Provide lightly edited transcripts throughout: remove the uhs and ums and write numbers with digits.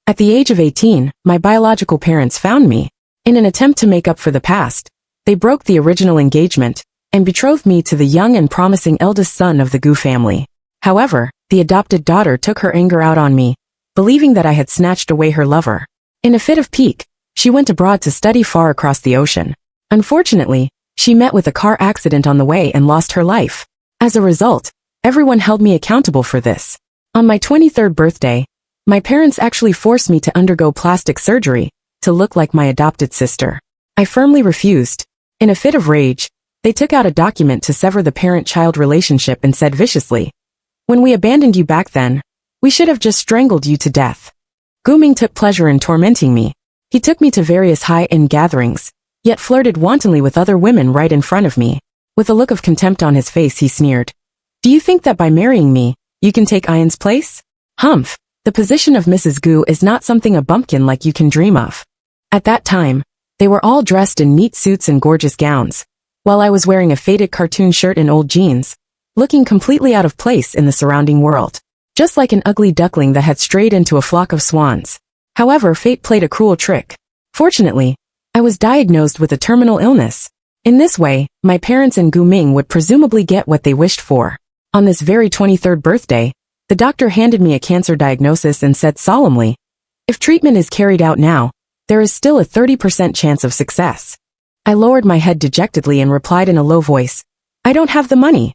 At the age of 18, my biological parents found me. In an attempt to make up for the past, they broke the original engagement and betrothed me to the young and promising eldest son of the Gu family. However, the adopted daughter took her anger out on me, believing that I had snatched away her lover. In a fit of pique, she went abroad to study far across the ocean. Unfortunately, she met with a car accident on the way and lost her life. As a result, everyone held me accountable for this. On my 23rd birthday, my parents actually forced me to undergo plastic surgery to look like my adopted sister. I firmly refused. In a fit of rage, they took out a document to sever the parent-child relationship and said viciously, "When we abandoned you back then, we should have just strangled you to death." Ming took pleasure in tormenting me. He took me to various high-end gatherings, yet flirted wantonly with other women right in front of me. With a look of contempt on his face, he sneered, "Do you think that by marrying me, you can take Ah Yin's place? Humph, the position of Mrs. Gu is not something a bumpkin like you can dream of." At that time, they were all dressed in neat suits and gorgeous gowns, while I was wearing a faded cartoon shirt and old jeans, looking completely out of place in the surrounding world, just like an ugly duckling that had strayed into a flock of swans. However, fate played a cruel trick. Fortunately, I was diagnosed with a terminal illness. In this way, my parents and Ming would presumably get what they wished for. On this very 23rd birthday, the doctor handed me a cancer diagnosis and said solemnly, "If treatment is carried out now, there is still a 30% chance of success." I lowered my head dejectedly and replied in a low voice, "I don't have the money."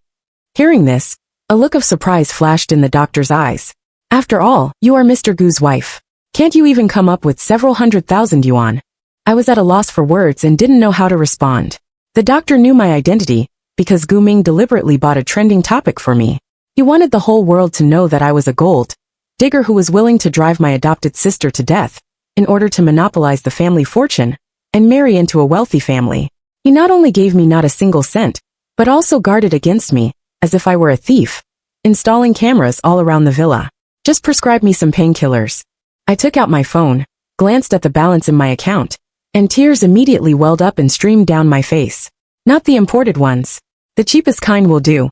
Hearing this, a look of surprise flashed in the doctor's eyes. "After all, you are Mr. Gu's wife. Can't you even come up with several 100,000 yuan?" I was at a loss for words and didn't know how to respond. The doctor knew my identity, because Ming deliberately bought a trending topic for me. He wanted the whole world to know that I was a gold digger who was willing to drive my adopted sister to death in order to monopolize the family fortune and marry into a wealthy family. He not only gave me not a single cent, but also guarded against me, as if I were a thief, installing cameras all around the villa. Just prescribed me some painkillers. I took out my phone, glanced at the balance in my account, and tears immediately welled up and streamed down my face. Not the imported ones. The cheapest kind will do.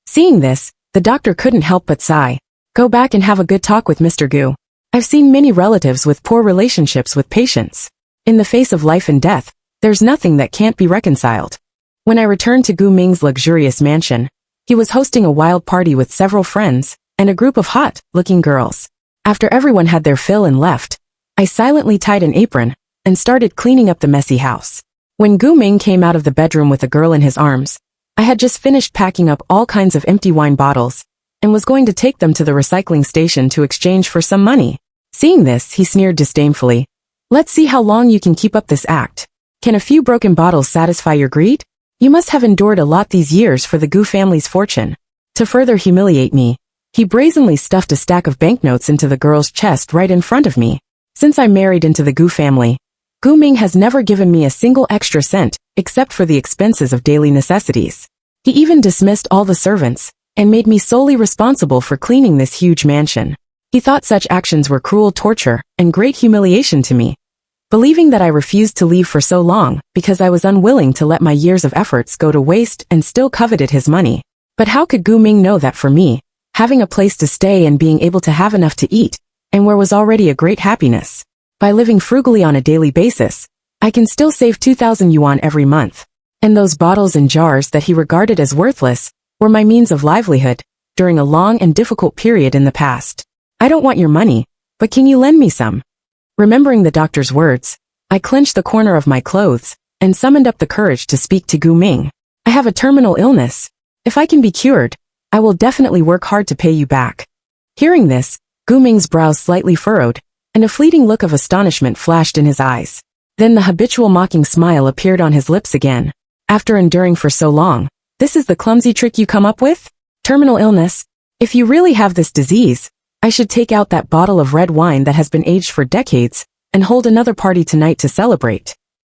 Seeing this, the doctor couldn't help but sigh. "Go back and have a good talk with Mr. Gu. I've seen many relatives with poor relationships with patients. In the face of life and death, there's nothing that can't be reconciled." When I returned to Ming's luxurious mansion, he was hosting a wild party with several friends and a group of hot-looking girls. After everyone had their fill and left, I silently tied an apron and started cleaning up the messy house. When Ming came out of the bedroom with a girl in his arms, I had just finished packing up all kinds of empty wine bottles and was going to take them to the recycling station to exchange for some money. Seeing this, he sneered disdainfully, "Let's see how long you can keep up this act. Can a few broken bottles satisfy your greed? You must have endured a lot these years for the Gu family's fortune." To further humiliate me, he brazenly stuffed a stack of banknotes into the girl's chest right in front of me. Since I married into the Gu family, Ming has never given me a single extra cent, except for the expenses of daily necessities. He even dismissed all the servants, and made me solely responsible for cleaning this huge mansion. He thought such actions were cruel torture and great humiliation to me, believing that I refused to leave for so long because I was unwilling to let my years of efforts go to waste and still coveted his money. But how could Ming know that for me, having a place to stay and being able to have enough to eat, and where was already a great happiness? By living frugally on a daily basis, I can still save 2,000 yuan every month. And those bottles and jars that he regarded as worthless were my means of livelihood during a long and difficult period in the past. "I don't want your money, but can you lend me some?" Remembering the doctor's words, I clenched the corner of my clothes and summoned up the courage to speak to Ming. "I have a terminal illness. If I can be cured, I will definitely work hard to pay you back." Hearing this, Ming's brows slightly furrowed, and a fleeting look of astonishment flashed in his eyes. Then the habitual mocking smile appeared on his lips again. "After enduring for so long, this is the clumsy trick you come up with? Terminal illness? If you really have this disease, I should take out that bottle of red wine that has been aged for decades and hold another party tonight to celebrate."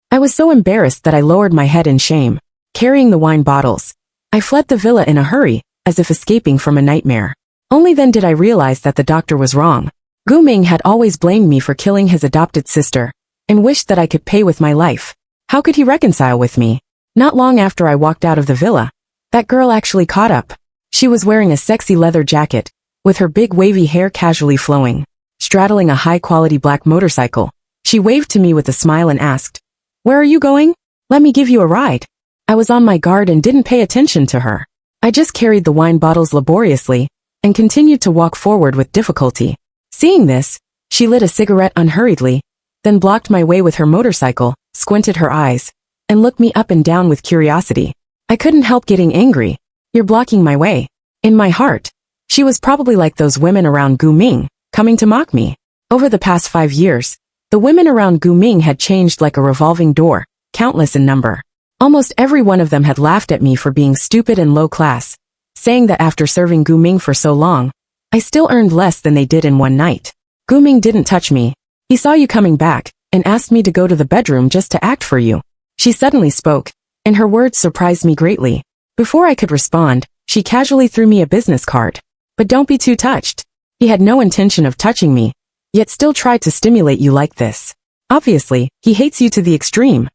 I was so embarrassed that I lowered my head in shame. Carrying the wine bottles, I fled the villa in a hurry, as if escaping from a nightmare. Only then did I realize that the doctor was wrong. Ming had always blamed me for killing his adopted sister, and wished that I could pay with my life. How could he reconcile with me? Not long after I walked out of the villa, that girl actually caught up. She was wearing a sexy leather jacket, with her big wavy hair casually flowing. straddling a high-quality black motorcycle. She waved to me with a smile and asked, "Where are you going? Let me give you a ride." I was on my guard and didn't pay attention to her. I just carried the wine bottles laboriously and continued to walk forward with difficulty. Seeing this, she lit a cigarette unhurriedly, then blocked my way with her motorcycle, squinted her eyes, and looked me up and down with curiosity. I couldn't help getting angry. "You're blocking my way." In my heart, she was probably like those women around Ming, coming to mock me. Over the past 5 years, the women around Ming had changed like a revolving door, countless in number. Almost every one of them had laughed at me for being stupid and low class, saying that after serving Ming for so long, I still earned less than they did in one night. Ming didn't touch me. "He saw you coming back and asked me to go to the bedroom just to act for you." She suddenly spoke, and her words surprised me greatly. Before I could respond, she casually threw me a business card. "But don't be too touched. He had no intention of touching me, yet still tried to stimulate you like this. Obviously, he hates you to the extreme.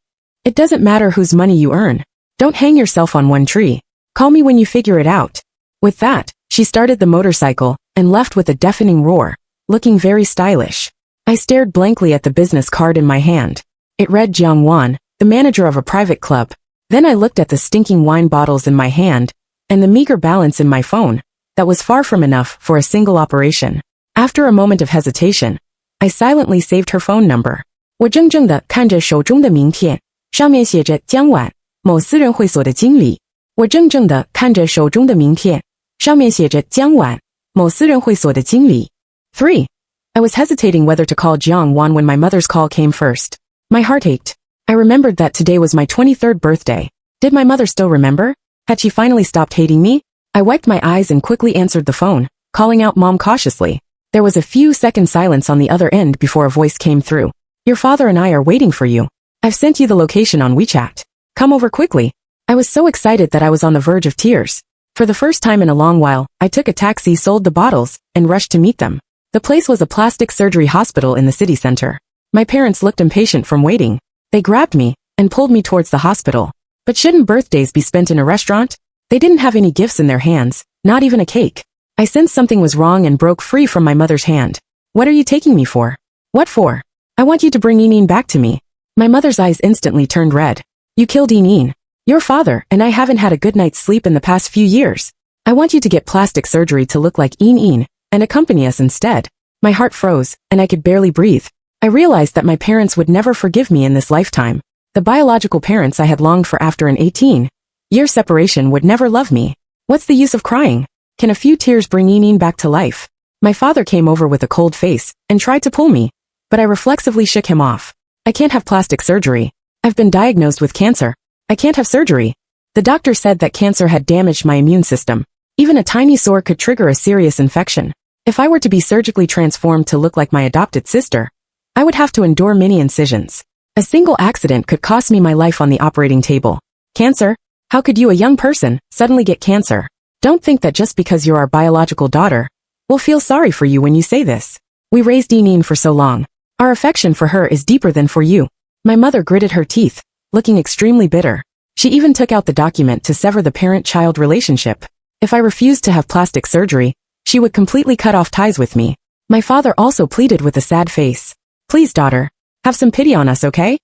It doesn't matter whose money you earn. Don't hang yourself on one tree. Call me when you figure it out." With that, she started the motorcycle and left with a deafening roar, looking very stylish. I stared blankly at the business card in my hand. It read Jiang Wan, the manager of a private club. Then I looked at the stinking wine bottles in my hand and the meager balance in my phone that was far from enough for a single operation. After a moment of hesitation, I silently saved her phone number. 我怔怔地看着手中的名片，上面写着江晚，某私人会所的经理。我怔怔地看着手中的名片，上面写着江晚，某私人会所的经理。3. I was hesitating whether to call Jiang Wan when my mother's call came first. My heart ached. I remembered that today was my 23rd birthday. Did my mother still remember? Had she finally stopped hating me? I wiped my eyes and quickly answered the phone, calling out Mom cautiously. There was a few second silence on the other end before a voice came through. "Your father and I are waiting for you. I've sent you the location on WeChat. Come over quickly." I was so excited that I was on the verge of tears. For the first time in a long while, I took a taxi, sold the bottles, and rushed to meet them. The place was a plastic surgery hospital in the city center. My parents looked impatient from waiting. They grabbed me and pulled me towards the hospital. But shouldn't birthdays be spent in a restaurant? They didn't have any gifts in their hands, not even a cake. I sensed something was wrong and broke free from my mother's hand. "What are you taking me for?" "What for?" "I want you to bring Yin back to me." My mother's eyes instantly turned red. "You killed Yin. Your father and I haven't had a good night's sleep in the past few years. I want you to get plastic surgery to look like Yin and accompany us instead." My heart froze, and I could barely breathe. I realized that my parents would never forgive me in this lifetime. The biological parents I had longed for after an 18-year separation would never love me. What's the use of crying? Can a few tears bring Yin back to life? My father came over with a cold face and tried to pull me, but I reflexively shook him off. "I can't have plastic surgery. I've been diagnosed with cancer. I can't have surgery." The doctor said that cancer had damaged my immune system. Even a tiny sore could trigger a serious infection. If I were to be surgically transformed to look like my adopted sister, I would have to endure many incisions. A single accident could cost me my life on the operating table. Cancer? How could you, a young person, suddenly get cancer? Don't think that just because you're our biological daughter, we'll feel sorry for you when you say this. We raised Yin for so long. Our affection for her is deeper than for you. My mother gritted her teeth, looking extremely bitter. She even took out the document to sever the parent-child relationship. If I refused to have plastic surgery, she would completely cut off ties with me. My father also pleaded with a sad face. "Please, daughter, have some pity on us, okay?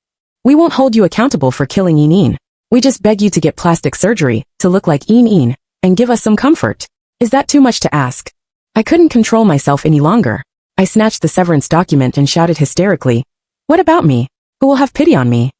We won't hold you accountable for killing Yin. We just beg you to get plastic surgery to look like Yin and give us some comfort." Is that too much to ask? I couldn't control myself any longer. I snatched the severance document and shouted hysterically, "What about me? Who will have pity on me?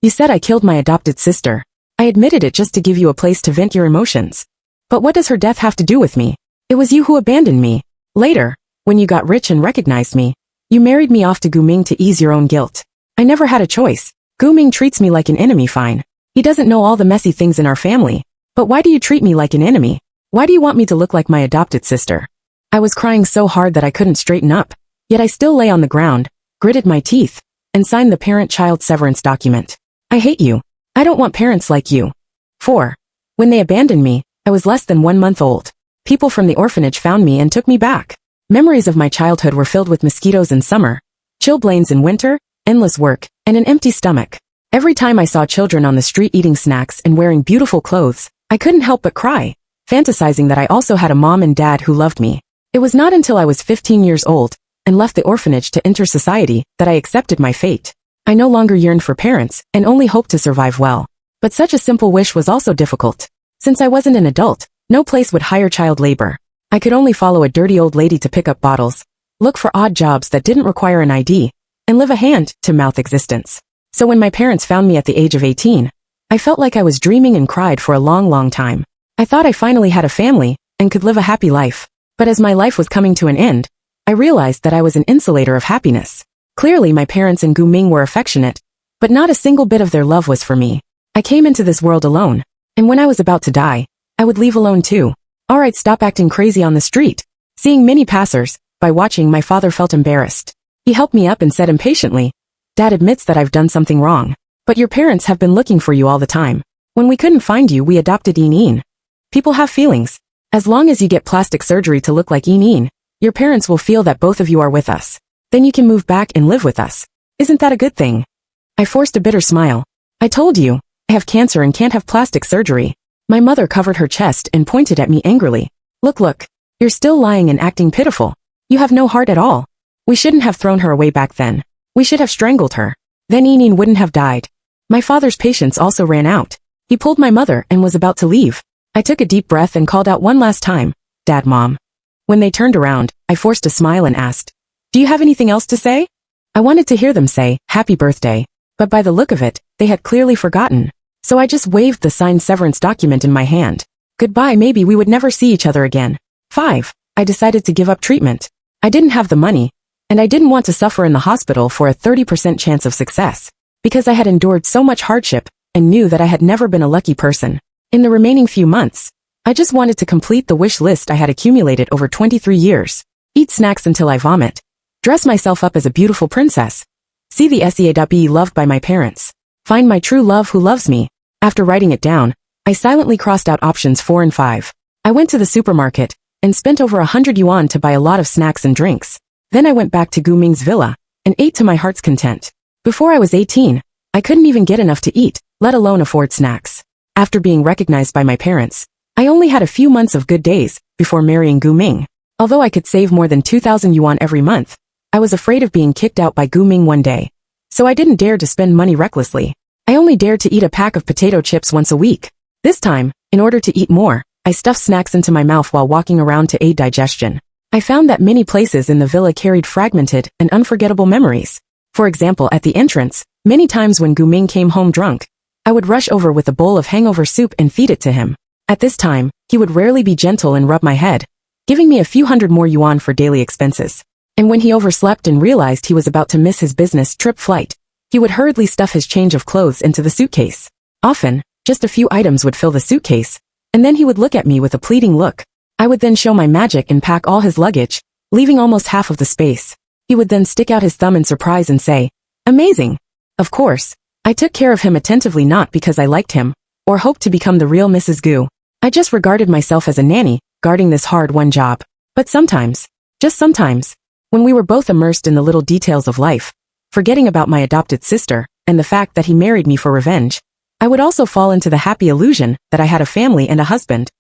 You said I killed my adopted sister. I admitted it just to give you a place to vent your emotions. But what does her death have to do with me? It was you who abandoned me. Later, when you got rich and recognized me, you married me off to Ming to ease your own guilt. I never had a choice. Ming treats me like an enemy, fine. He doesn't know all the messy things in our family. But why do you treat me like an enemy? Why do you want me to look like my adopted sister?" I was crying so hard that I couldn't straighten up, yet I still lay on the ground, gritted my teeth, and signed the parent-child severance document. "I hate you. I don't want parents like you." 4. When they abandoned me, I was less than 1 month old. People from the orphanage found me and took me back. Memories of my childhood were filled with mosquitoes in summer, chilblains in winter, endless work, and an empty stomach. Every time I saw children on the street eating snacks and wearing beautiful clothes, I couldn't help but cry, fantasizing that I also had a mom and dad who loved me. It was not until I was 15 years old and left the orphanage to enter society, that I accepted my fate. I no longer yearned for parents, and only hoped to survive well. But such a simple wish was also difficult. Since I wasn't an adult, no place would hire child labor. I could only follow a dirty old lady to pick up bottles, look for odd jobs that didn't require an ID, and live a hand-to-mouth existence. So when my parents found me at the age of 18, I felt like I was dreaming and cried for a long, long time. I thought I finally had a family, and could live a happy life. But as my life was coming to an end, I realized that I was an insulator of happiness. Clearly my parents and Ming were affectionate, but not a single bit of their love was for me. I came into this world alone, and when I was about to die, I would leave alone too. Alright, stop acting crazy on the street. Seeing many passers, by watching, my father felt embarrassed. He helped me up and said impatiently, Dad admits that I've done something wrong. But your parents have been looking for you all the time. When we couldn't find you, we adopted Ah Yin. People have feelings. As long as you get plastic surgery to look like Ah Yin, your parents will feel that both of you are with us. Then you can move back and live with us. Isn't that a good thing? I forced a bitter smile. I told you, I have cancer and can't have plastic surgery. My mother covered her chest and pointed at me angrily. Look, you're still lying and acting pitiful. You have no heart at all. We shouldn't have thrown her away back then. We should have strangled her. Then Ah Yin wouldn't have died. My father's patience also ran out. He pulled my mother and was about to leave. I took a deep breath and called out one last time, Dad, Mom. When they turned around, I forced a smile and asked, Do you have anything else to say? I wanted to hear them say, Happy birthday, but by the look of it, they had clearly forgotten. So I just waved the signed severance document in my hand. Goodbye, maybe we would never see each other again. 5. I decided to give up treatment. I didn't have the money, and I didn't want to suffer in the hospital for a 30% chance of success, because I had endured so much hardship, and knew that I had never been a lucky person. In the remaining few months, I just wanted to complete the wish list I had accumulated over 23 years. Eat snacks until I vomit. Dress myself up as a beautiful princess. See the SEA.be loved by my parents. Find my true love who loves me. After writing it down, I silently crossed out options 4 and 5. I went to the supermarket and spent over 100 yuan to buy a lot of snacks and drinks. Then I went back to Ming's villa and ate to my heart's content. Before I was 18, I couldn't even get enough to eat, let alone afford snacks. After being recognized by my parents, I only had a few months of good days before marrying Ming. Although I could save more than 2,000 yuan every month, I was afraid of being kicked out by Ming one day. So I didn't dare to spend money recklessly. I only dared to eat a pack of potato chips once a week. This time, in order to eat more, I stuffed snacks into my mouth while walking around to aid digestion. I found that many places in the villa carried fragmented and unforgettable memories. For example, at the entrance, many times when Ming came home drunk, I would rush over with a bowl of hangover soup and feed it to him. At this time, he would rarely be gentle and rub my head, giving me a few hundred more yuan for daily expenses. And when he overslept and realized he was about to miss his business trip flight, he would hurriedly stuff his change of clothes into the suitcase. Often, just a few items would fill the suitcase, and then he would look at me with a pleading look. I would then show my magic and pack all his luggage, leaving almost half of the space. He would then stick out his thumb in surprise and say, Amazing! Of course, I took care of him attentively, not because I liked him, or hoped to become the real Mrs. Gu. I just regarded myself as a nanny, guarding this hard-won job. But sometimes, just sometimes, when we were both immersed in the little details of life, forgetting about my adopted sister, and the fact that he married me for revenge, I would also fall into the happy illusion that I had a family and a husband.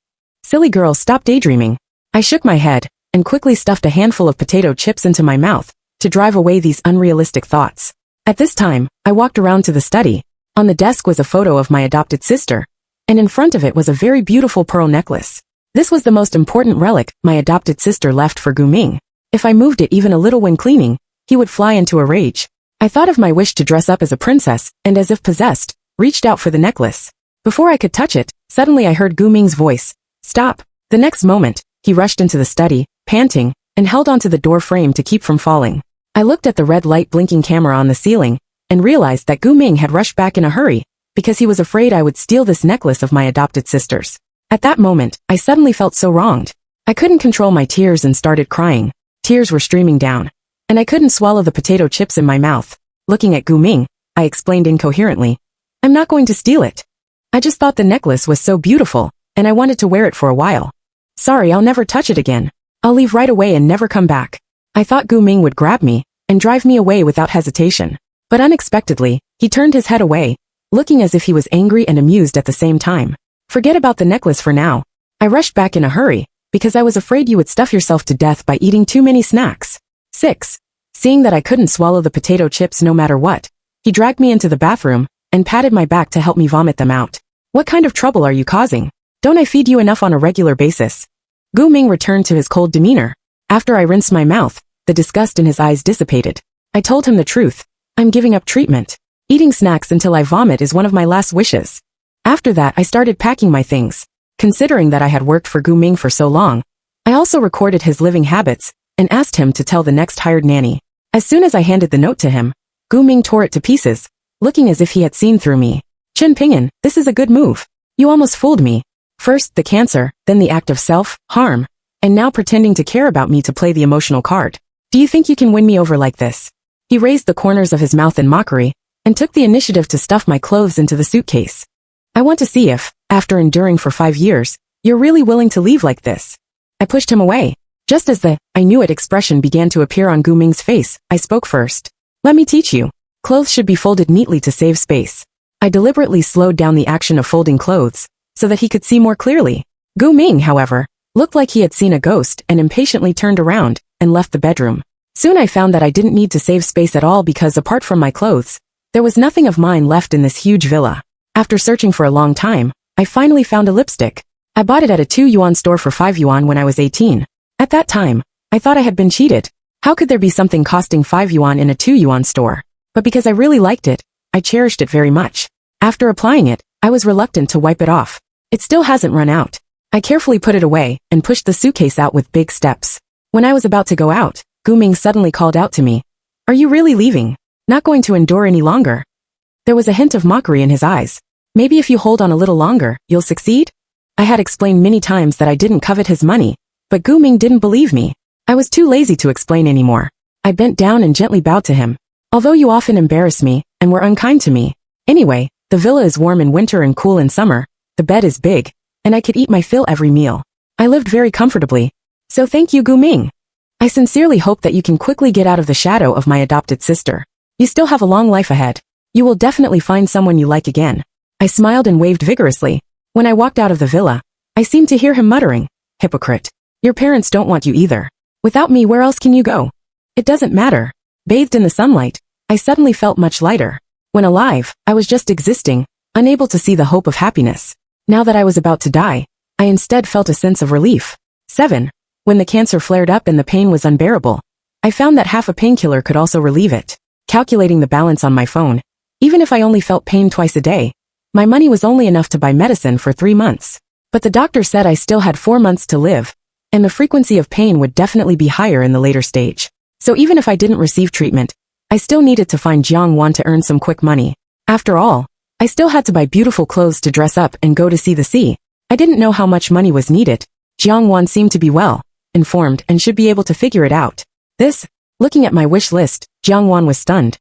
Silly girl, stop daydreaming. I shook my head, and quickly stuffed a handful of potato chips into my mouth, to drive away these unrealistic thoughts. At this time, I walked around to the study. On the desk was a photo of my adopted sister, and in front of it was a very beautiful pearl necklace. This was the most important relic my adopted sister left for Ming. If I moved it even a little when cleaning, he would fly into a rage. I thought of my wish to dress up as a princess, and as if possessed, reached out for the necklace. Before I could touch it, suddenly I heard Ming's voice. Stop. The next moment, he rushed into the study, panting, and held onto the door frame to keep from falling. I looked at the red light blinking camera on the ceiling, and realized that Ming had rushed back in a hurry, because he was afraid I would steal this necklace of my adopted sister's. At that moment, I suddenly felt so wronged. I couldn't control my tears and started crying. Tears were streaming down, and I couldn't swallow the potato chips in my mouth. Looking at Ming, I explained incoherently, I'm not going to steal it. I just thought the necklace was so beautiful, and I wanted to wear it for a while. Sorry, I'll never touch it again. I'll leave right away and never come back. I thought Ming would grab me and drive me away without hesitation. But unexpectedly, he turned his head away, looking as if he was angry and amused at the same time. Forget about the necklace for now. I rushed back in a hurry, because I was afraid you would stuff yourself to death by eating too many snacks. 6. Seeing that I couldn't swallow the potato chips no matter what, he dragged me into the bathroom and patted my back to help me vomit them out. What kind of trouble are you causing? Don't I feed you enough on a regular basis? Ming returned to his cold demeanor. After I rinsed my mouth, the disgust in his eyes dissipated. I told him the truth. I'm giving up treatment. Eating snacks until I vomit is one of my last wishes. After that, I started packing my things. Considering that I had worked for Ming for so long, I also recorded his living habits and asked him to tell the next hired nanny. As soon as I handed the note to him, Ming tore it to pieces, looking as if he had seen through me. Chin Pingin, this is a good move. You almost fooled me. First the cancer, then the act of self-harm, and now pretending to care about me to play the emotional card. Do you think you can win me over like this? He raised the corners of his mouth in mockery and took the initiative to stuff my clothes into the suitcase. I want to see if, after enduring for 5 years, you're really willing to leave like this. I pushed him away. Just as the "I knew it" expression began to appear on Ming's face, I spoke first. Let me teach you. Clothes should be folded neatly to save space. I deliberately slowed down the action of folding clothes so that he could see more clearly. Ming, however, looked like he had seen a ghost and impatiently turned around and left the bedroom. Soon I found that I didn't need to save space at all because apart from my clothes, there was nothing of mine left in this huge villa. After searching for a long time, I finally found a lipstick. I bought it at a 2 yuan store for 5 yuan when I was 18. At that time, I thought I had been cheated. How could there be something costing 5 yuan in a 2 yuan store? But because I really liked it, I cherished it very much. After applying it, I was reluctant to wipe it off. It still hasn't run out. I carefully put it away and pushed the suitcase out with big steps. When I was about to go out, Ming suddenly called out to me. Are you really leaving? Not going to endure any longer? There was a hint of mockery in his eyes. Maybe if you hold on a little longer, you'll succeed? I had explained many times that I didn't covet his money, but Ming didn't believe me. I was too lazy to explain anymore. I bent down and gently bowed to him. Although you often embarrass me and were unkind to me. Anyway, the villa is warm in winter and cool in summer, the bed is big, and I could eat my fill every meal. I lived very comfortably. So thank you, Ming. I sincerely hope that you can quickly get out of the shadow of my adopted sister. You still have a long life ahead. You will definitely find someone you like again. I smiled and waved vigorously. When I walked out of the villa, I seemed to hear him muttering, hypocrite. Your parents don't want you either. Without me, where else can you go? It doesn't matter. Bathed in the sunlight, I suddenly felt much lighter. When alive, I was just existing, unable to see the hope of happiness. Now that I was about to die, I instead felt a sense of relief. 7. When the cancer flared up and the pain was unbearable, I found that half a painkiller could also relieve it. Calculating the balance on my phone, even if I only felt pain twice a day, my money was only enough to buy medicine for 3 months. But the doctor said I still had 4 months to live, and the frequency of pain would definitely be higher in the later stage. So even if I didn't receive treatment, I still needed to find Jiang Wan to earn some quick money. After all, I still had to buy beautiful clothes to dress up and go to see the sea. I didn't know how much money was needed. Jiang Wan seemed to be well informed and should be able to figure it out. Looking at my wish list, Jiang Wan was stunned.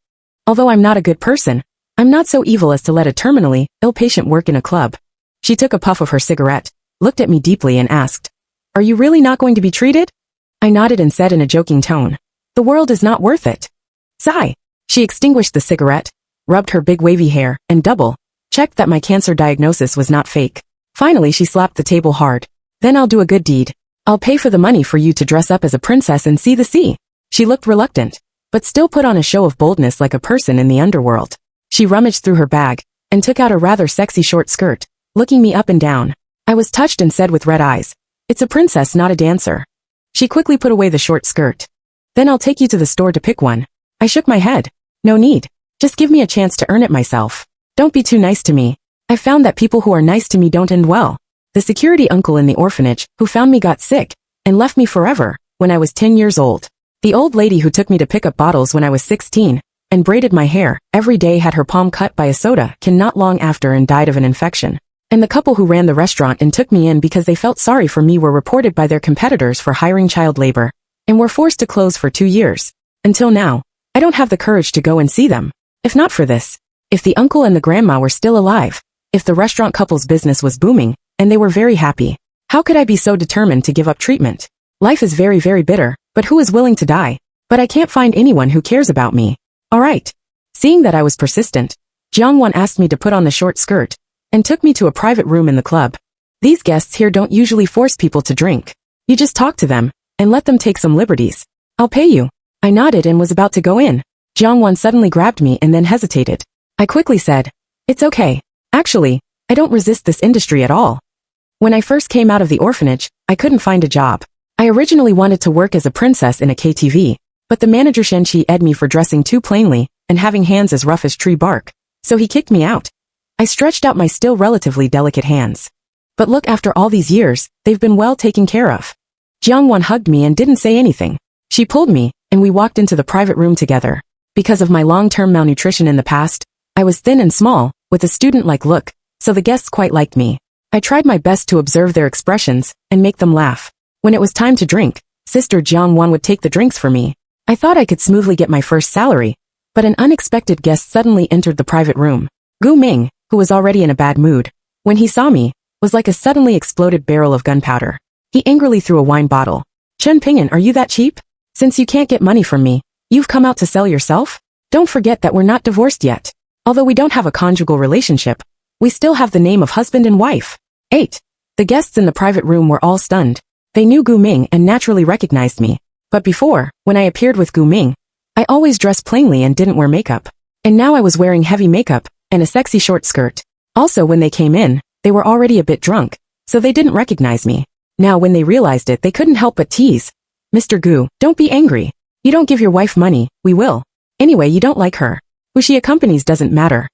Although I'm not a good person, I'm not so evil as to let a terminally ill patient work in a club. She took a puff of her cigarette, looked at me deeply and asked, Are you really not going to be treated? I nodded and said in a joking tone, The world is not worth it. Sigh. She extinguished the cigarette, rubbed her big wavy hair, and checked that my cancer diagnosis was not fake. Finally she slapped the table hard. Then I'll do a good deed. I'll pay for the money for you to dress up as a princess and see the sea. She looked reluctant, but still put on a show of boldness like a person in the underworld. She rummaged through her bag and took out a rather sexy short skirt, looking me up and down. I was touched and said with red eyes, It's a princess, not a dancer. She quickly put away the short skirt. Then I'll take you to the store to pick one. I shook my head. No need. Just give me a chance to earn it myself. Don't be too nice to me. I've found that people who are nice to me don't end well. The security uncle in the orphanage who found me got sick and left me forever when I was 10 years old. The old lady who took me to pick up bottles when I was 16 and braided my hair every day had her palm cut by a soda can not long after and died of an infection. And the couple who ran the restaurant and took me in because they felt sorry for me were reported by their competitors for hiring child labor and were forced to close for 2 years. Until now, I don't have the courage to go and see them. If not for this, if the uncle and the grandma were still alive, if the restaurant couple's business was booming, and they were very happy, how could I be so determined to give up treatment? Life is very, very bitter, but who is willing to die? But I can't find anyone who cares about me. All right. Seeing that I was persistent, Jiang Wan asked me to put on the short skirt and took me to a private room in the club. These guests here don't usually force people to drink. You just talk to them and let them take some liberties. I'll pay you. I nodded and was about to go in. Jiangwan suddenly grabbed me and then hesitated. I quickly said, "It's okay. Actually, I don't resist this industry at all. When I first came out of the orphanage, I couldn't find a job. I originally wanted to work as a princess in a KTV, but the manager Shenqi me for dressing too plainly and having hands as rough as tree bark, so he kicked me out." I stretched out my still relatively delicate hands. "But look, after all these years, they've been well taken care of." Jiangwan hugged me and didn't say anything. She pulled me, and we walked into the private room together. Because of my long-term malnutrition in the past, I was thin and small, with a student-like look, so the guests quite liked me. I tried my best to observe their expressions and make them laugh. When it was time to drink, Sister Jiangwan would take the drinks for me. I thought I could smoothly get my first salary, but an unexpected guest suddenly entered the private room. Ming, who was already in a bad mood, when he saw me, was like a suddenly exploded barrel of gunpowder. He angrily threw a wine bottle. "Chen Ping'an, are you that cheap? Since you can't get money from me, you've come out to sell yourself? Don't forget that we're not divorced yet. Although we don't have a conjugal relationship, we still have the name of husband and wife." 8. The guests in the private room were all stunned. They knew Ming and naturally recognized me. But before, when I appeared with Ming, I always dressed plainly and didn't wear makeup. And now I was wearing heavy makeup and a sexy short skirt. Also, when they came in, they were already a bit drunk, so they didn't recognize me. Now when they realized it, they couldn't help but tease. "Mr. Gu, don't be angry. You don't give your wife money, we will. Anyway, you don't like her. Who she accompanies doesn't matter."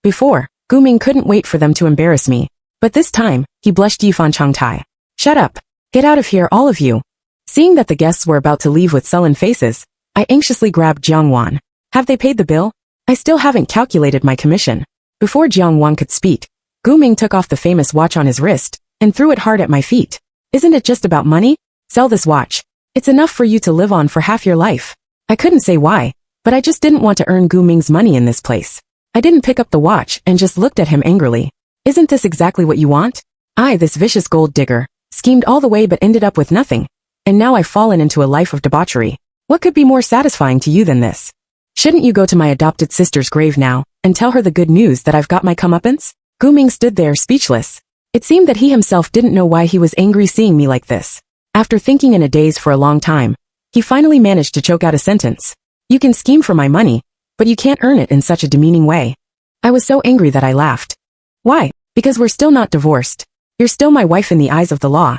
Before, Ming couldn't wait for them to embarrass me. But this time, he blushed Yifan Changtai. "Shut up. Get out of here, all of you." Seeing that the guests were about to leave with sullen faces, I anxiously grabbed Jiangwan. "Have they paid the bill? I still haven't calculated my commission." Before Jiangwan could speak, Ming took off the famous watch on his wrist and threw it hard at my feet. "Isn't it just about money? Sell this watch. It's enough for you to live on for half your life." I couldn't say why, but I just didn't want to earn Ming's money in this place. I didn't pick up the watch and just looked at him angrily. "Isn't this exactly what you want? I, this vicious gold digger, schemed all the way but ended up with nothing. And now I've fallen into a life of debauchery. What could be more satisfying to you than this? Shouldn't you go to my adopted sister's grave now and tell her the good news that I've got my comeuppance?" Ming stood there speechless. It seemed that he himself didn't know why he was angry seeing me like this. After thinking in a daze for a long time, he finally managed to choke out a sentence. "You can scheme for my money, but you can't earn it in such a demeaning way." I was so angry that I laughed. "Why? Because we're still not divorced. You're still my wife in the eyes of the law."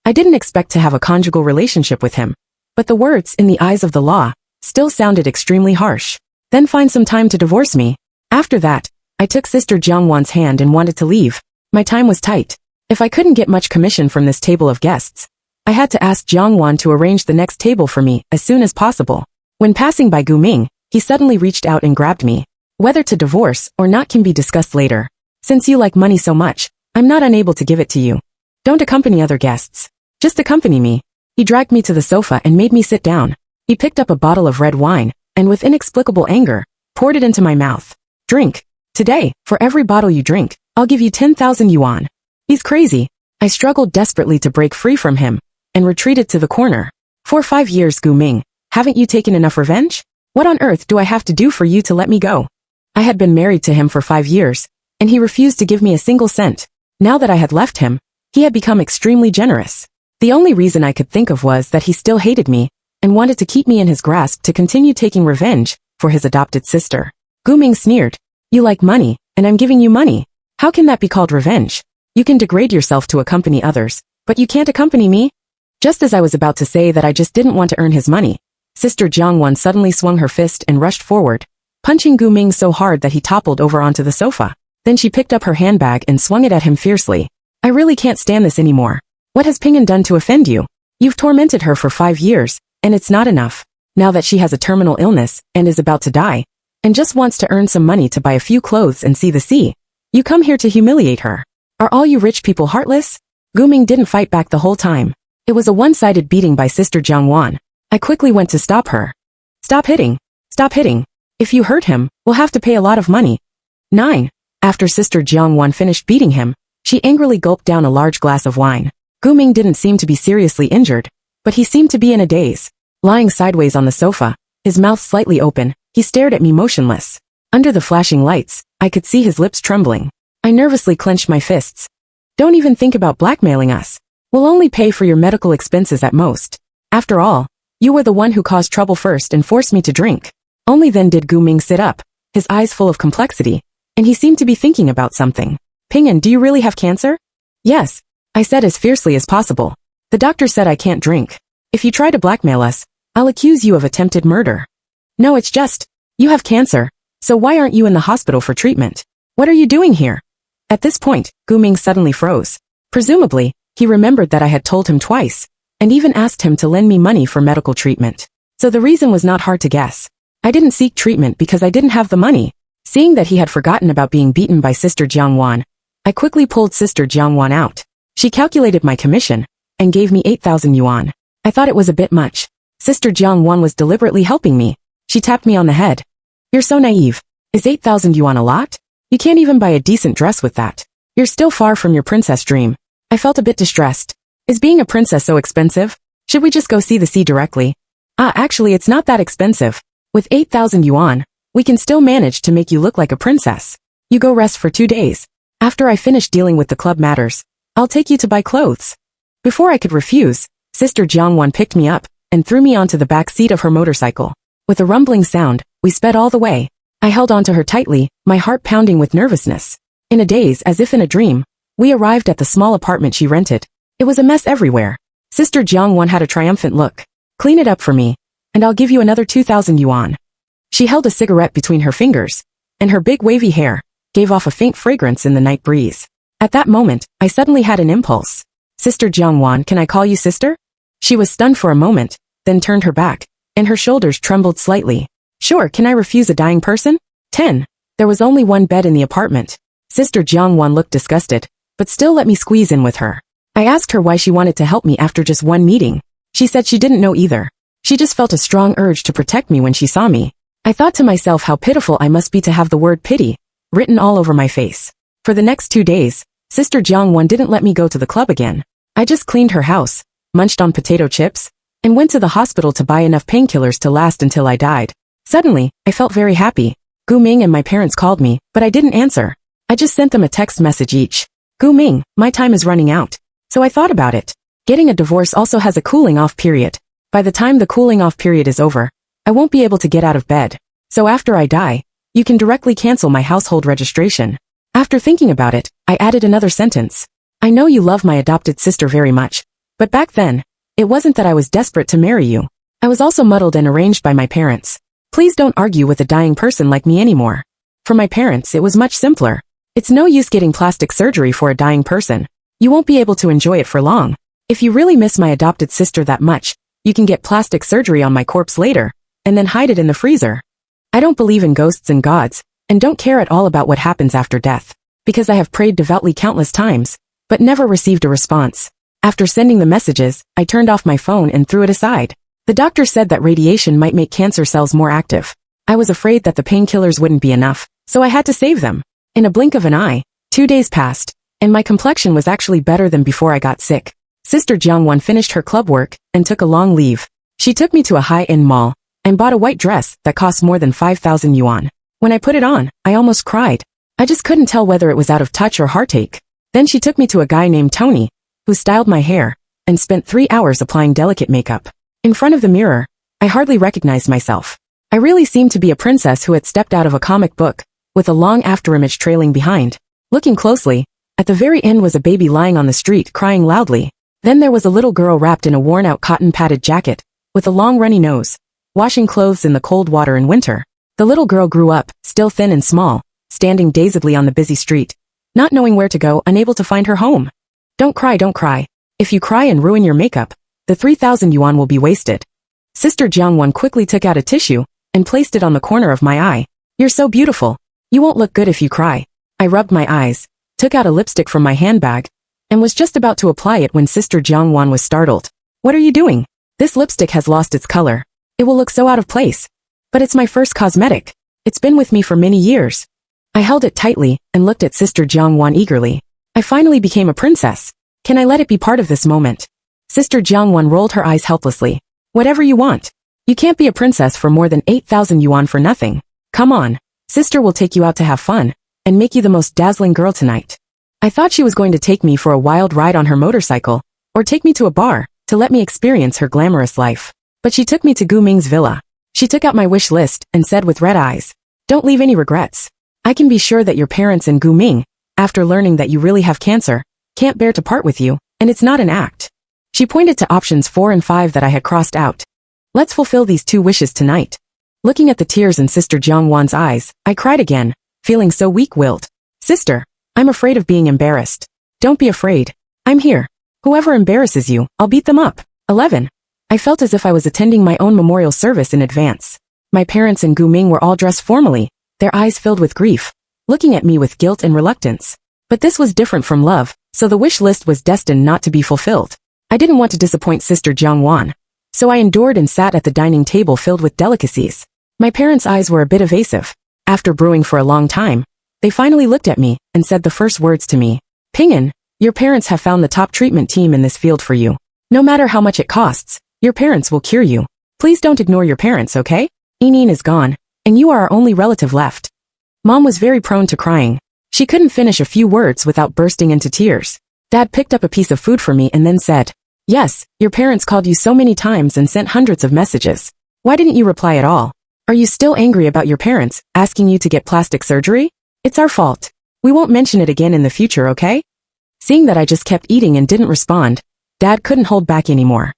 I didn't expect to have a conjugal relationship with him, but the words "in the eyes of the law" still sounded extremely harsh. "Then find some time to divorce me." After that, I took Sister Jiangwan's hand and wanted to leave. My time was tight. If I couldn't get much commission from this table of guests, I had to ask Jiangwan to arrange the next table for me as soon as possible. When passing by Ming, he suddenly reached out and grabbed me. "Whether to divorce or not can be discussed later. Since you like money so much, I'm not unable to give it to you. Don't accompany other guests. Just accompany me." He dragged me to the sofa and made me sit down. He picked up a bottle of red wine, and with inexplicable anger, poured it into my mouth. "Drink. Today, for every bottle you drink, I'll give you 10,000 yuan. He's crazy." I struggled desperately to break free from him, and retreated to the corner. "For 5 years, Ming, haven't you taken enough revenge? What on earth do I have to do for you to let me go?" I had been married to him for 5 years, and he refused to give me a single cent. Now that I had left him, he had become extremely generous. The only reason I could think of was that he still hated me, and wanted to keep me in his grasp to continue taking revenge for his adopted sister. Ming sneered. "You like money, and I'm giving you money. How can that be called revenge? You can degrade yourself to accompany others, but you can't accompany me?" Just as I was about to say that I just didn't want to earn his money, Sister Jiangwan suddenly swung her fist and rushed forward, punching Ming so hard that he toppled over onto the sofa. Then she picked up her handbag and swung it at him fiercely. "I really can't stand this anymore. What has Ping'an done to offend you? You've tormented her for 5 years, and it's not enough. Now that she has a terminal illness and is about to die, and just wants to earn some money to buy a few clothes and see the sea, you come here to humiliate her. Are all you rich people heartless?" Ming didn't fight back the whole time. It was a one-sided beating by Sister Jiangwan. I quickly went to stop her. "Stop hitting. Stop hitting. If you hurt him, we'll have to pay a lot of money." 9. After Sister Jiangwan finished beating him, she angrily gulped down a large glass of wine. Ming didn't seem to be seriously injured, but he seemed to be in a daze. Lying sideways on the sofa, his mouth slightly open, he stared at me motionless. Under the flashing lights, I could see his lips trembling. I nervously clenched my fists. "Don't even think about blackmailing us. We'll only pay for your medical expenses at most. After all, You were the one who caused trouble first and forced me to drink. Only then did Gu Ming sit up, his eyes full of complexity, and he seemed to be thinking about something. Ping'an, do you really have cancer? Yes, I said as fiercely as possible. The doctor said I can't drink. If you try to blackmail us, I'll accuse you of attempted murder. No, it's just, you have cancer, so why aren't you in the hospital for treatment? What are you doing here? At this point, Gu Ming suddenly froze. Presumably, he remembered that I had told him twice, and even asked him to lend me money for medical treatment. So the reason was not hard to guess. I didn't seek treatment because I didn't have the money. Seeing that he had forgotten about being beaten by Sister Jiangwan, I quickly pulled Sister Jiangwan out. She calculated my commission, and gave me 8,000 yuan. I thought it was a bit much. Sister Jiangwan was deliberately helping me. She tapped me on the head. You're so naive. Is 8,000 yuan a lot? You can't even buy a decent dress with that. You're still far from your princess dream. I felt a bit distressed. Is being a princess so expensive? Should we just go see the sea directly? Actually it's not that expensive. With 8,000 yuan, we can still manage to make you look like a princess. You go rest for 2 days. After I finish dealing with the club matters, I'll take you to buy clothes. Before I could refuse, Sister Jiangwan picked me up and threw me onto the back seat of her motorcycle. With a rumbling sound, we sped all the way. I held onto her tightly, my heart pounding with nervousness. In a daze, as if in a dream, we arrived at the small apartment she rented. It was a mess everywhere. Sister Jiangwan had a triumphant look. Clean it up for me, and I'll give you another 2,000 yuan. She held a cigarette between her fingers, and her big wavy hair gave off a faint fragrance in the night breeze. At that moment, I suddenly had an impulse. Sister Jiangwan, can I call you sister? She was stunned for a moment, then turned her back, and her shoulders trembled slightly. Sure, can I refuse a dying person? 10. There was only one bed in the apartment. Sister Jiangwan looked disgusted, but still let me squeeze in with her. I asked her why she wanted to help me after just one meeting. She said she didn't know either. She just felt a strong urge to protect me when she saw me. I thought to myself how pitiful I must be to have the word pity written all over my face. For the next 2 days, Sister Jiangwan didn't let me go to the club again. I just cleaned her house, munched on potato chips, and went to the hospital to buy enough painkillers to last until I died. Suddenly, I felt very happy. Gu Ming and my parents called me, but I didn't answer. I just sent them a text message each. Gu Ming, my time is running out. So I thought about it. Getting a divorce also has a cooling off period. By the time the cooling off period is over, I won't be able to get out of bed. So after I die, you can directly cancel my household registration. After thinking about it, I added another sentence. I know you love my adopted sister very much, but back then, it wasn't that I was desperate to marry you. I was also muddled and arranged by my parents. Please don't argue with a dying person like me anymore. For my parents, it was much simpler. It's no use getting plastic surgery for a dying person. You won't be able to enjoy it for long. If you really miss my adopted sister that much, you can get plastic surgery on my corpse later, and then hide it in the freezer. I don't believe in ghosts and gods, and don't care at all about what happens after death, because I have prayed devoutly countless times, but never received a response. After sending the messages, I turned off my phone and threw it aside. The doctor said that radiation might make cancer cells more active. I was afraid that the painkillers wouldn't be enough, so I had to save them. In a blink of an eye, 2 days passed, and my complexion was actually better than before I got sick. Sister Jiangwan finished her club work and took a long leave. She took me to a high-end mall and bought a white dress that cost more than 5,000 yuan. When I put it on, I almost cried. I just couldn't tell whether it was out of touch or heartache. Then she took me to a guy named Tony, who styled my hair, and spent 3 hours applying delicate makeup. In front of the mirror, I hardly recognized myself. I really seemed to be a princess who had stepped out of a comic book, with a long afterimage trailing behind. Looking closely, at the very end was a baby lying on the street crying loudly. Then there was a little girl wrapped in a worn-out cotton-padded jacket, with a long runny nose, washing clothes in the cold water in winter. The little girl grew up, still thin and small, standing dazedly on the busy street, not knowing where to go, unable to find her home. Don't cry, don't cry. If you cry and ruin your makeup, the 3,000 yuan will be wasted. Sister Jiangwan quickly took out a tissue and placed it on the corner of my eye. You're so beautiful. You won't look good if you cry. I rubbed my eyes, took out a lipstick from my handbag, and was just about to apply it when Sister Jiangwan was startled. What are you doing? This lipstick has lost its color. It will look so out of place. But it's my first cosmetic. It's been with me for many years. I held it tightly and looked at Sister Jiangwan eagerly. I finally became a princess. Can I let it be part of this moment? Sister Jiangwan rolled her eyes helplessly. Whatever you want. You can't be a princess for more than 8,000 yuan for nothing. Come on. Sister will take you out to have fun, and make you the most dazzling girl tonight. I thought she was going to take me for a wild ride on her motorcycle, or take me to a bar, to let me experience her glamorous life. But she took me to Gu Ming's villa. She took out my wish list and said with red eyes, "Don't leave any regrets. I can be sure that your parents and Gu Ming, after learning that you really have cancer, can't bear to part with you, and it's not an act." She pointed to options 4 and 5 that I had crossed out. "Let's fulfill these 2 wishes tonight." Looking at the tears in Sister Jiangwan's eyes, I cried again, feeling so weak-willed. "Sister, I'm afraid of being embarrassed." "Don't be afraid. I'm here. Whoever embarrasses you, I'll beat them up." 11. I felt as if I was attending my own memorial service in advance. My parents and Gu Ming were all dressed formally, their eyes filled with grief, looking at me with guilt and reluctance. But this was different from love, so the wish list was destined not to be fulfilled. I didn't want to disappoint Sister Jiangwan, so I endured and sat at the dining table filled with delicacies. My parents' eyes were a bit evasive. After brewing for a long time, they finally looked at me and said the first words to me. "Ping'an, your parents have found the top treatment team in this field for you. No matter how much it costs, your parents will cure you. Please don't ignore your parents, okay? Yin is gone, and you are our only relative left." Mom was very prone to crying. She couldn't finish a few words without bursting into tears. Dad picked up a piece of food for me and then said, "Yes, your parents called you so many times and sent hundreds of messages. Why didn't you reply at all? Are you still angry about your parents asking you to get plastic surgery? It's our fault. We won't mention it again in the future, okay?" Seeing that I just kept eating and didn't respond, Dad couldn't hold back anymore.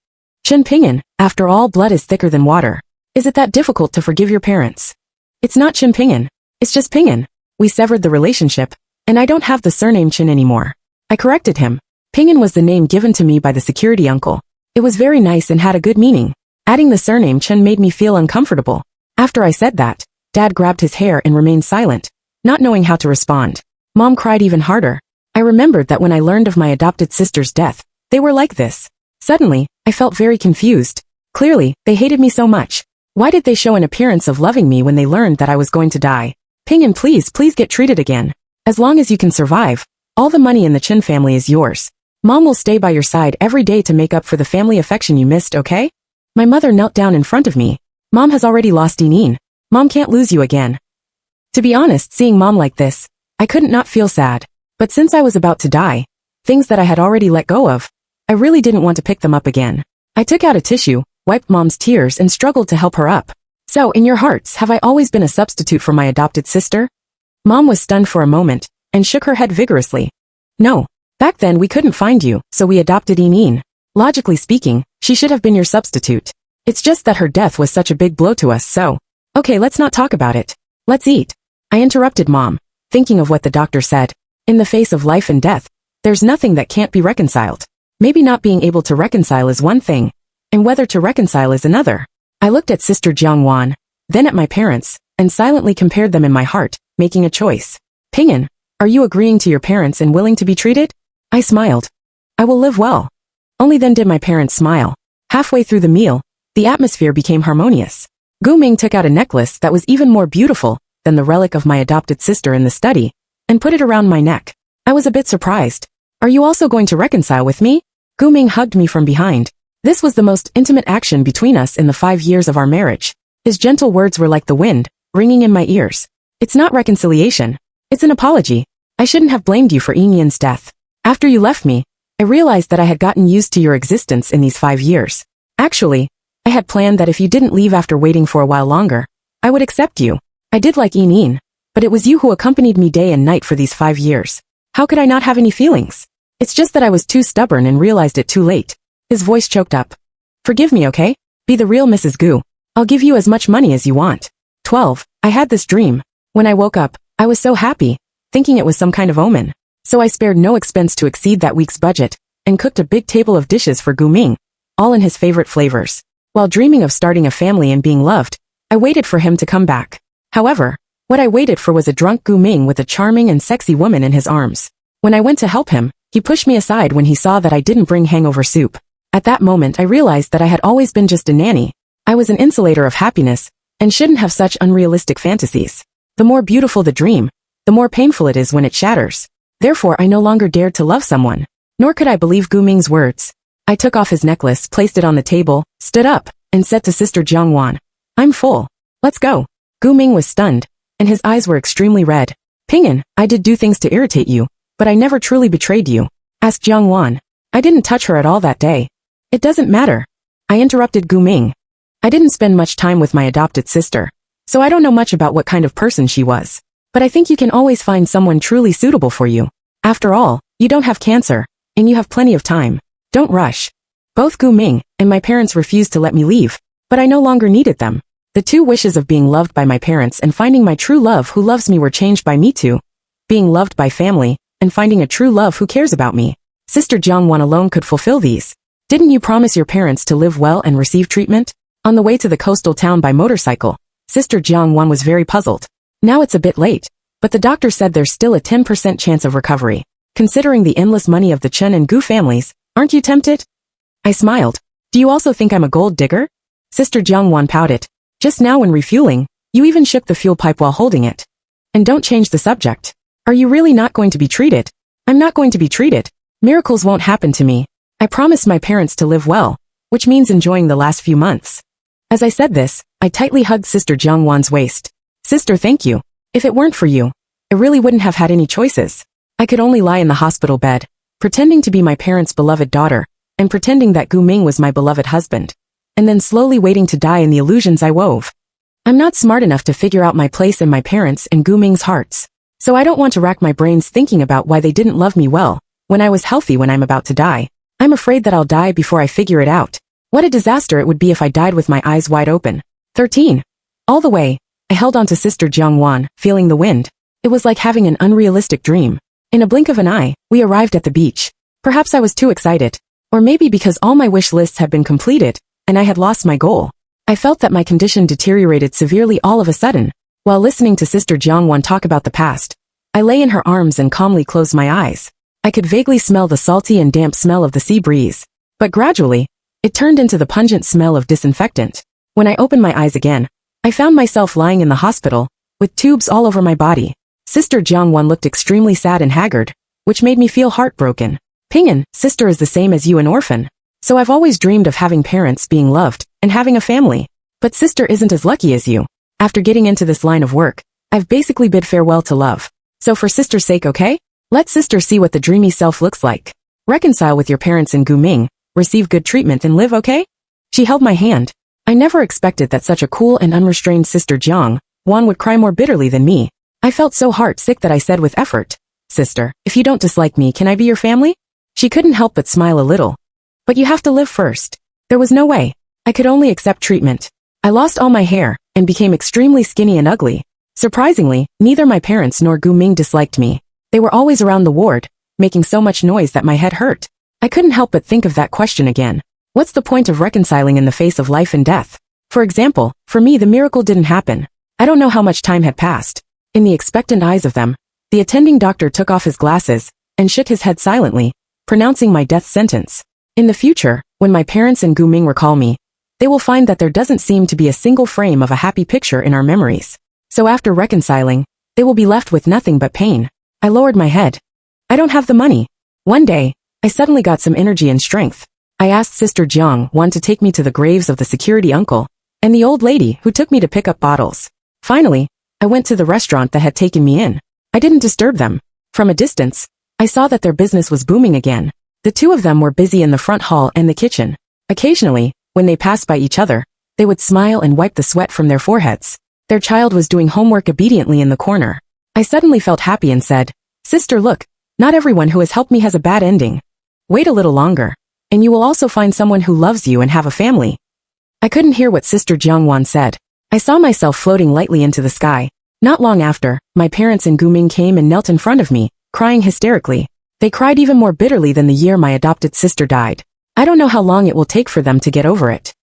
"Chen Ping'an, after all, blood is thicker than water. Is it that difficult to forgive your parents?" "It's not Chen Ping'an. It's just Ping'an. We severed the relationship, and I don't have the surname Chen anymore." I corrected him. Ping'an was the name given to me by the security uncle. It was very nice and had a good meaning. Adding the surname Chen made me feel uncomfortable. After I said that, Dad grabbed his hair and remained silent, not knowing how to respond. Mom cried even harder. I remembered that when I learned of my adopted sister's death, they were like this. Suddenly, I felt very confused. Clearly, they hated me so much. Why did they show an appearance of loving me when they learned that I was going to die? "Ping'an, please get treated again. As long as you can survive, all the money in the Chen family is yours. Mom will stay by your side every day to make up for the family affection you missed, okay?" My mother knelt down in front of me. "Mom has already lost Yin. Mom can't lose you again." To be honest, seeing Mom like this, I couldn't not feel sad. But since I was about to die, things that I had already let go of, I really didn't want to pick them up again. I took out a tissue, wiped Mom's tears and struggled to help her up. "So, in your hearts, have I always been a substitute for my adopted sister?" Mom was stunned for a moment and shook her head vigorously. "No. Back then we couldn't find you, so we adopted Yin. Logically speaking, she should have been your substitute. It's just that her death was such a big blow to us, so... Okay, let's not talk about it. Let's eat." I interrupted Mom, thinking of what the doctor said. In the face of life and death, there's nothing that can't be reconciled. Maybe not being able to reconcile is one thing, and whether to reconcile is another. I looked at Sister Jiangwan, then at my parents, and silently compared them in my heart, making a choice. "Ping'an, are you agreeing to your parents and willing to be treated?" I smiled. "I will live well." Only then did my parents smile. Halfway through the meal, the atmosphere became harmonious. Gu Ming took out a necklace that was even more beautiful than the relic of my adopted sister in the study, and put it around my neck. I was a bit surprised. "Are you also going to reconcile with me?" Gu Ming hugged me from behind. This was the most intimate action between us in the 5 years of our marriage. His gentle words were like the wind, ringing in my ears. "It's not reconciliation. It's an apology. I shouldn't have blamed you for Yin's death. After you left me, I realized that I had gotten used to your existence in these 5 years. Actually, I had planned that if you didn't leave after waiting for a while longer, I would accept you. I did like Yin, but it was you who accompanied me day and night for these 5 years. How could I not have any feelings? It's just that I was too stubborn and realized it too late." His voice choked up. "Forgive me, okay? Be the real Mrs. Gu. I'll give you as much money as you want." 12. I had this dream. When I woke up, I was so happy, thinking it was some kind of omen. So I spared no expense to exceed that week's budget, and cooked a big table of dishes for Gu Ming, all in his favorite flavors. While dreaming of starting a family and being loved, I waited for him to come back. However, what I waited for was a drunk Gu Ming with a charming and sexy woman in his arms. When I went to help him, he pushed me aside when he saw that I didn't bring hangover soup. At that moment I realized that I had always been just a nanny. I was an insulator of happiness, and shouldn't have such unrealistic fantasies. The more beautiful the dream, the more painful it is when it shatters. Therefore I no longer dared to love someone, nor could I believe Gu Ming's words. I took off his necklace, placed it on the table, stood up, and said to Sister Jiangwan, "I'm full. Let's go." Gu Ming was stunned, and his eyes were extremely red. "Ping'an, I did do things to irritate you, but I never truly betrayed you," asked Jiangwan. "I didn't touch her at all that day." "It doesn't matter." I interrupted Gu Ming. I didn't spend much time with my adopted sister, so I don't know much about what kind of person she was. But I think you can always find someone truly suitable for you. After all, you don't have cancer, and you have plenty of time. Don't rush. Both Ming and my parents refused to let me leave, but I no longer needed them. The two wishes of being loved by my parents and finding my true love who loves me were changed by me too. Being loved by family, and finding a true love who cares about me. Sister Jiangwan alone could fulfill these. Didn't you promise your parents to live well and receive treatment? On the way to the coastal town by motorcycle, Sister Jiangwan was very puzzled. Now it's a bit late, but the doctor said there's still a 10% chance of recovery. Considering the endless money of the Chen and Gu families, aren't you tempted? I smiled. Do you also think I'm a gold digger? Sister Jiangwan pouted. Just now when refueling, you even shook the fuel pipe while holding it. And don't change the subject. Are you really not going to be treated? I'm not going to be treated. Miracles won't happen to me. I promised my parents to live well, which means enjoying the last few months. As I said this, I tightly hugged Sister Jiangwan's waist. Sister, thank you. If it weren't for you, I really wouldn't have had any choices. I could only lie in the hospital bed, pretending to be my parents' beloved daughter, and pretending that Ming was my beloved husband, and then slowly waiting to die in the illusions I wove. I'm not smart enough to figure out my place in my parents' and Ming's hearts, so I don't want to rack my brains thinking about why they didn't love me well, when I was healthy when I'm about to die. I'm afraid that I'll die before I figure it out. What a disaster it would be if I died with my eyes wide open. 13. All the way, I held on to Sister Jiangwan, feeling the wind. It was like having an unrealistic dream. In a blink of an eye, we arrived at the beach. Perhaps I was too excited. Or maybe because all my wish lists had been completed, and I had lost my goal. I felt that my condition deteriorated severely all of a sudden. While listening to Sister Jiangwan talk about the past, I lay in her arms and calmly closed my eyes. I could vaguely smell the salty and damp smell of the sea breeze. But gradually, it turned into the pungent smell of disinfectant. When I opened my eyes again, I found myself lying in the hospital, with tubes all over my body. Sister Jiangwan looked extremely sad and haggard, which made me feel heartbroken. Ping'an, sister is the same as you, an orphan. So I've always dreamed of having parents, being loved, and having a family. But sister isn't as lucky as you. After getting into this line of work, I've basically bid farewell to love. So for sister's sake, okay? Let sister see what the dreamy self looks like. Reconcile with your parents in Ming, receive good treatment and live, okay? She held my hand. I never expected that such a cool and unrestrained Sister Jiangwan would cry more bitterly than me. I felt so heart-sick that I said with effort, Sister, if you don't dislike me, can I be your family? She couldn't help but smile a little. But you have to live first. There was no way. I could only accept treatment. I lost all my hair, and became extremely skinny and ugly. Surprisingly, neither my parents nor Ming disliked me. They were always around the ward, making so much noise that my head hurt. I couldn't help but think of that question again. What's the point of reconciling in the face of life and death? For example, for me the miracle didn't happen. I don't know how much time had passed. In the expectant eyes of them, the attending doctor took off his glasses, and shook his head silently, pronouncing my death sentence. In the future, when my parents and Ming recall me, they will find that there doesn't seem to be a single frame of a happy picture in our memories. So after reconciling, they will be left with nothing but pain. I lowered my head. I don't have the money. One day, I suddenly got some energy and strength. I asked Sister Jiangwan to take me to the graves of the security uncle, and the old lady who took me to pick up bottles. Finally, I went to the restaurant that had taken me in. I didn't disturb them. From a distance, I saw that their business was booming again. The two of them were busy in the front hall and the kitchen. Occasionally, when they passed by each other, they would smile and wipe the sweat from their foreheads. Their child was doing homework obediently in the corner. I suddenly felt happy and said, Sister, look, not everyone who has helped me has a bad ending. Wait a little longer, and you will also find someone who loves you and have a family. I couldn't hear what Sister Jiangwan said. I saw myself floating lightly into the sky. Not long after, my parents and Ming came and knelt in front of me, crying hysterically. They cried even more bitterly than the year my adopted sister died. I don't know how long it will take for them to get over it.